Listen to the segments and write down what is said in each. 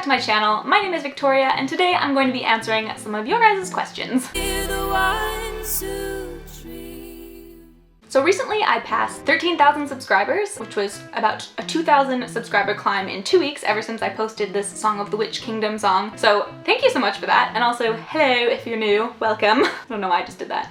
to my channel. My name is Victoria, and today I'm going to be answering some of your guys' questions. So recently I passed 13,000 subscribers, which was about a 2,000 subscriber climb in 2 weeks ever since I posted this Song of the Witch Kingdom song. So thank you so much for that, and also hello if you're new, welcome. I don't know why I just did that.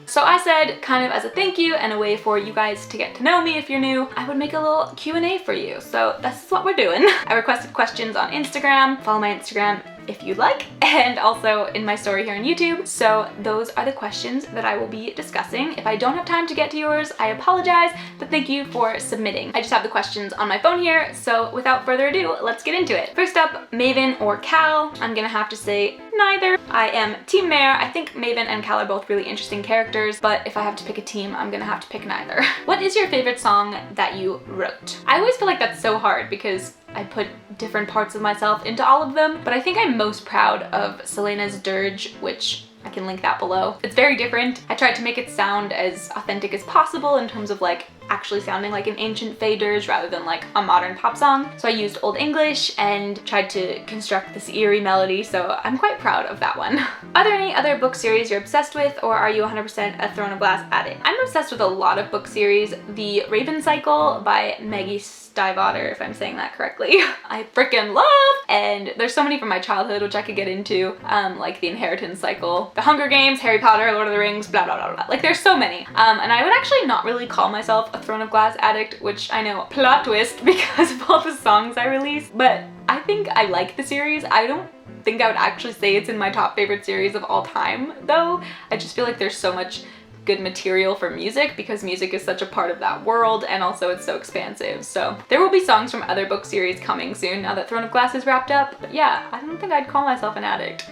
So I said, kind of as a thank you and a way for you guys to get to know me if you're new, I would make a little Q&A for you. So that's what we're doing. I requested questions on Instagram. Follow my Instagram if you'd like, and also in my story here on YouTube. So those are the questions that I will be discussing. If I don't have time to get to yours, I apologize, but thank you for submitting. I just have the questions on my phone here, so without further ado, let's get into it. First up, Maven or Cal? I'm gonna have to say neither. I am Team Mare. I think Maven and Cal are both really interesting characters, but if I have to pick a team, I'm gonna have to pick neither. What is your favorite song that you wrote? I always feel like that's so hard because I put different parts of myself into all of them, but I think I'm most proud of Selena's Dirge, which I can link that below. It's very different. I tried to make it sound as authentic as possible in terms of like actually sounding like an ancient Fae dirge rather than like a modern pop song. So I used Old English and tried to construct this eerie melody, so I'm quite proud of that one. Are there any other book series you're obsessed with, or are you 100% a Throne of Glass addict? I'm obsessed with a lot of book series. The Raven Cycle by Maggie Stiefvater, if I'm saying that correctly, I freaking love, and there's so many from my childhood which I could get into, like the Inheritance Cycle, The Hunger Games, Harry Potter, Lord of the Rings, blah blah blah blah. Like there's so many, and I would actually not really call myself a Throne of Glass addict, which I know, plot twist, because of all the songs I release, but I think I like the series. I don't think I would actually say it's in my top favorite series of all time though. I just feel like there's so much good material for music because music is such a part of that world, and also it's so expansive. So there will be songs from other book series coming soon now that Throne of Glass is wrapped up, but yeah, I don't think I'd call myself an addict.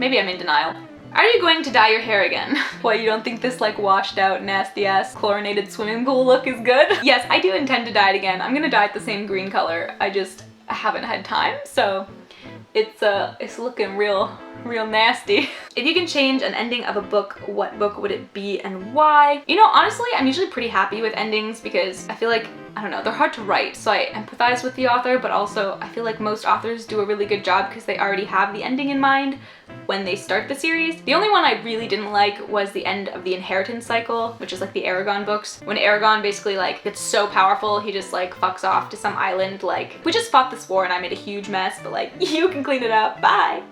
Maybe I'm in denial. Are you going to dye your hair again? What, you don't think this like washed out nasty ass chlorinated swimming pool look is good? Yes, I do intend to dye it again. I'm gonna dye it the same green color. I just haven't had time, so it's looking real nasty. If you can change an ending of a book, what book would it be and why? You know, honestly, I'm usually pretty happy with endings because I feel like, I don't know, they're hard to write, so I empathize with the author, but also I feel like most authors do a really good job because they already have the ending in mind when they start the series. The only one I really didn't like was the end of the Inheritance Cycle, which is like the Aragon books. When Aragon basically like gets so powerful, he just like fucks off to some island like, we just fought this war and I made a huge mess, but like, you can clean it up, bye.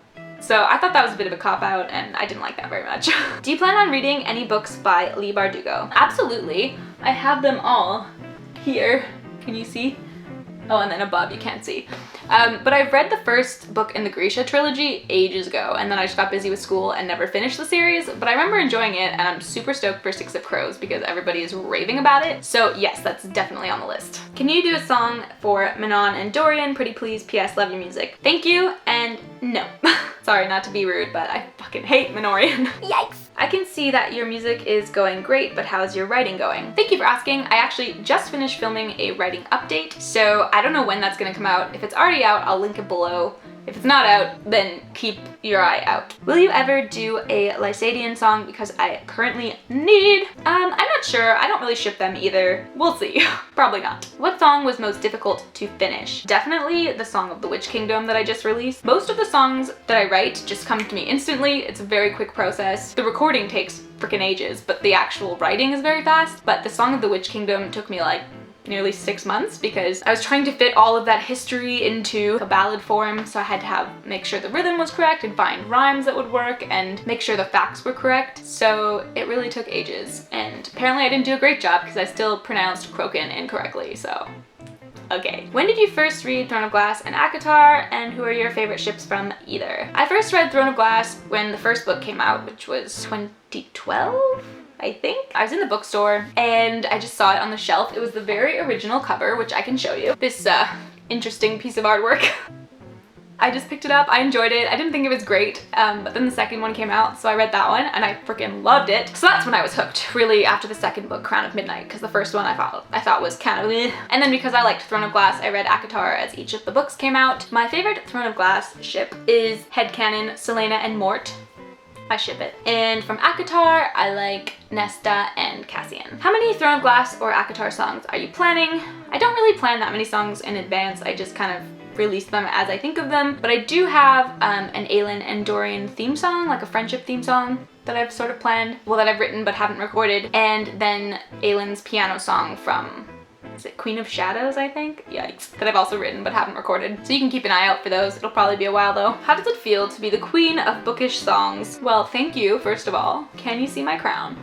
So I thought that was a bit of a cop-out, and I didn't like that very much. Do you plan on reading any books by Leigh Bardugo? Absolutely. I have them all here. Can you see? Oh, and then above you can't see. But I've read the first book in the Grisha trilogy ages ago, and then I just got busy with school and never finished the series, but I remember enjoying it, and I'm super stoked for Six of Crows because everybody is raving about it. So yes, that's definitely on the list. Can you do a song for Manon and Dorian? Pretty please, PS, love your music. Thank you, and no. Sorry, not to be rude, but I fucking hate Minorian. Yikes! I can see that your music is going great, but how's your writing going? Thank you for asking. I actually just finished filming a writing update, so I don't know when that's gonna come out. If it's already out, I'll link it below. If it's not out, then keep your eye out. Will you ever do a Lysadian song? Because I currently need. I'm not sure. I don't really ship them either. We'll see. Probably not. What song was most difficult to finish? Definitely the Song of the Witch Kingdom that I just released. Most of the songs that I write just come to me instantly. It's a very quick process. The recording takes freaking ages, but the actual writing is very fast. But the Song of the Witch Kingdom took me like nearly 6 months because I was trying to fit all of that history into a ballad form, so I had to make sure the rhythm was correct and find rhymes that would work and make sure the facts were correct. So it really took ages, and apparently I didn't do a great job because I still pronounced Crokin incorrectly, so okay. When did you first read Throne of Glass and ACOTAR, and who are your favorite ships from either? I first read Throne of Glass when the first book came out, which was 2012? I think. I was in the bookstore and I just saw it on the shelf. It was the very original cover, which I can show you. This interesting piece of artwork. I just picked it up, I enjoyed it. I didn't think it was great, but then the second one came out, so I read that one and I freaking loved it. So that's when I was hooked, really, after the second book, Crown of Midnight, because the first one I thought was kind of eh. And then because I liked Throne of Glass, I read ACOTAR as each of the books came out. My favorite Throne of Glass ship is headcanon Selena and Mort. I ship it. And from ACOTAR, I like Nesta and Cassian. How many Throne of Glass or ACOTAR songs are you planning? I don't really plan that many songs in advance. I just kind of release them as I think of them, but I do have an Aylin and Dorian theme song, like a friendship theme song that I've sort of planned, well, that I've written but haven't recorded, and then Aylin's piano song from, is it Queen of Shadows, I think? Yikes. That I've also written but haven't recorded. So you can keep an eye out for those. It'll probably be a while though. How does it feel to be the queen of bookish songs? Well, thank you, first of all. Can you see my crown?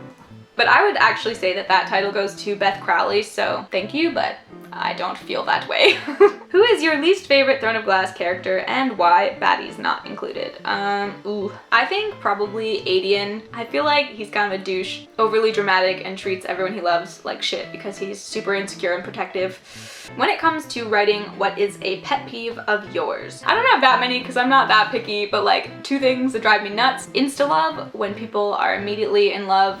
But I would actually say that that title goes to Beth Crowley, so thank you, but I don't feel that way. Who is your least favorite Throne of Glass character and why? Baddies not included. I think probably Adian. I feel like he's kind of a douche, overly dramatic, and treats everyone he loves like shit because he's super insecure and protective. When it comes to writing, what is a pet peeve of yours? I don't have that many because I'm not that picky, but like 2 things that drive me nuts. Insta-love, when people are immediately in love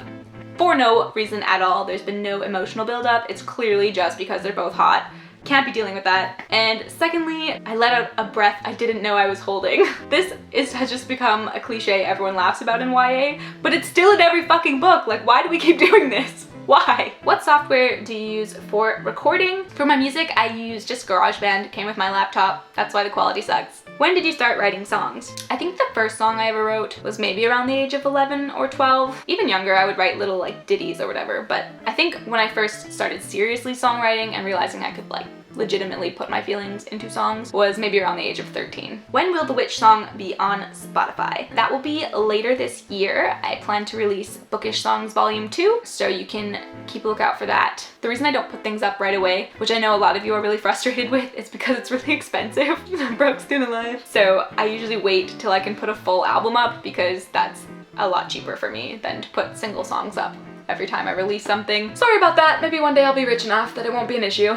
for no reason at all. There's been no emotional buildup. It's clearly just because they're both hot. Can't be dealing with that. And secondly, I let out a breath I didn't know I was holding. This has just become a cliche everyone laughs about in YA, but it's still in every fucking book. Like, why do we keep doing this? Why? What software do you use for recording? For my music, I use just GarageBand. It came with my laptop. That's why the quality sucks. When did you start writing songs? I think the first song I ever wrote was maybe around the age of 11 or 12. Even younger, I would write little like ditties or whatever, but I think when I first started seriously songwriting and realizing I could like legitimately put my feelings into songs was maybe around the age of 13. When will the Witch song be on Spotify? That will be later this year. I plan to release Bookish Songs Volume 2, so you can keep a lookout for that. The reason I don't put things up right away, which I know a lot of you are really frustrated with, is because it's really expensive. Broke student life. So I usually wait till I can put a full album up because that's a lot cheaper for me than to put single songs up every time I release something. Sorry about that. Maybe one day I'll be rich enough that it won't be an issue.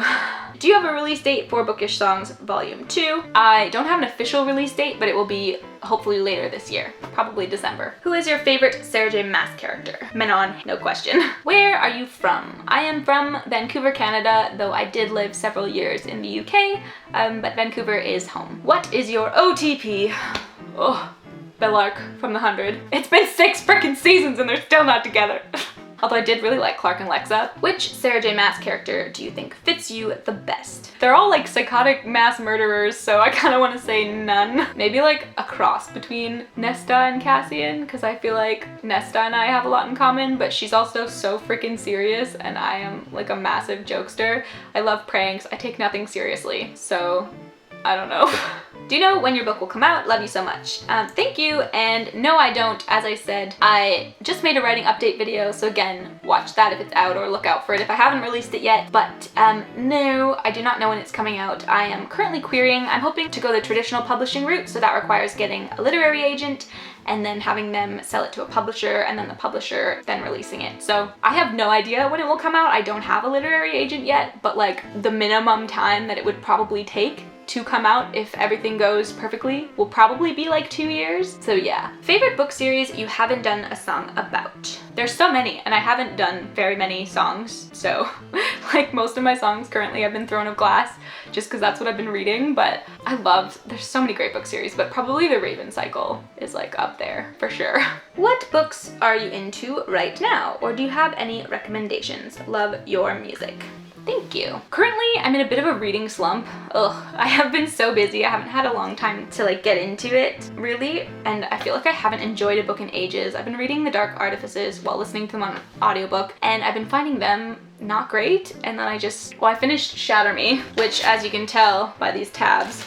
Do you have a release date for Bookish Songs Volume 2? I don't have an official release date, but it will be hopefully later this year, probably December. Who is your favorite Sarah J. Maas character? Menon, no question. Where are you from? I am from Vancouver, Canada, though I did live several years in the UK, but Vancouver is home. What is your OTP? Oh, Bellark from the 100. It's been 6 frickin' seasons and they're still not together. Although I did really like Clark and Lexa. Which Sarah J. Maas character do you think fits you the best? They're all like psychotic mass murderers, so I kind of want to say none. Maybe like a cross between Nesta and Cassian, because I feel like Nesta and I have a lot in common, but she's also so freaking serious and I am like a massive jokester. I love pranks, I take nothing seriously, so I don't know. Do you know when your book will come out? Love you so much. Thank you, and no I don't. As I said, I just made a writing update video, so again, watch that if it's out or look out for it if I haven't released it yet. But no, I do not know when it's coming out. I am currently querying. I'm hoping to go the traditional publishing route, so that requires getting a literary agent and then having them sell it to a publisher and then the publisher then releasing it. So I have no idea when it will come out. I don't have a literary agent yet, but like the minimum time that it would probably take to come out if everything goes perfectly will probably be like 2 years. So yeah. Favorite book series you haven't done a song about? There's so many and I haven't done very many songs, so like most of my songs currently have been Throne of Glass just because that's what I've been reading, but there's so many great book series, but probably The Raven Cycle is like up there for sure. What books are you into right now, or do you have any recommendations? Love your music. Thank you. Currently, I'm in a bit of a reading slump. Ugh, I have been so busy. I haven't had a long time to like get into it, really, and I feel like I haven't enjoyed a book in ages. I've been reading The Dark Artifices while listening to them on audiobook, and I've been finding them not great, and then I finished Shatter Me, which as you can tell by these tabs,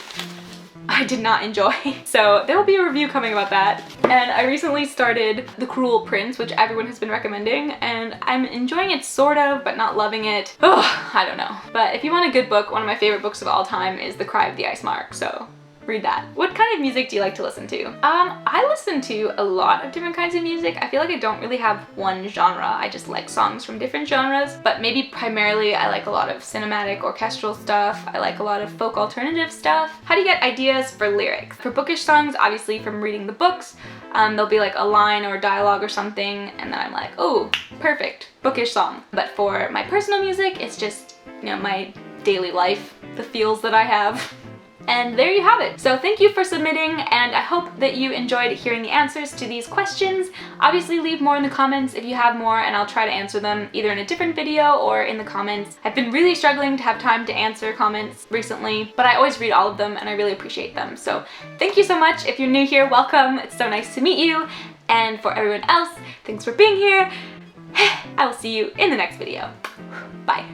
I did not enjoy. So there will be a review coming about that. And I recently started The Cruel Prince, which everyone has been recommending, and I'm enjoying it sort of, but not loving it. Ugh, I don't know. But if you want a good book, one of my favorite books of all time is The Cry of the Ice Mark, so read that. What kind of music do you like to listen to? I listen to a lot of different kinds of music. I feel like I don't really have one genre. I just like songs from different genres, but maybe primarily I like a lot of cinematic orchestral stuff. I like a lot of folk alternative stuff. How do you get ideas for lyrics? For bookish songs, obviously from reading the books, there'll be like a line or dialogue or something, and then I'm like, oh, perfect, bookish song. But for my personal music, it's just, you know, my daily life, the feels that I have. And there you have it. So thank you for submitting, and I hope that you enjoyed hearing the answers to these questions. Obviously leave more in the comments if you have more, and I'll try to answer them either in a different video or in the comments. I've been really struggling to have time to answer comments recently, but I always read all of them and I really appreciate them. So thank you so much. If you're new here, welcome. It's so nice to meet you. And for everyone else, thanks for being here. I will see you in the next video. Bye.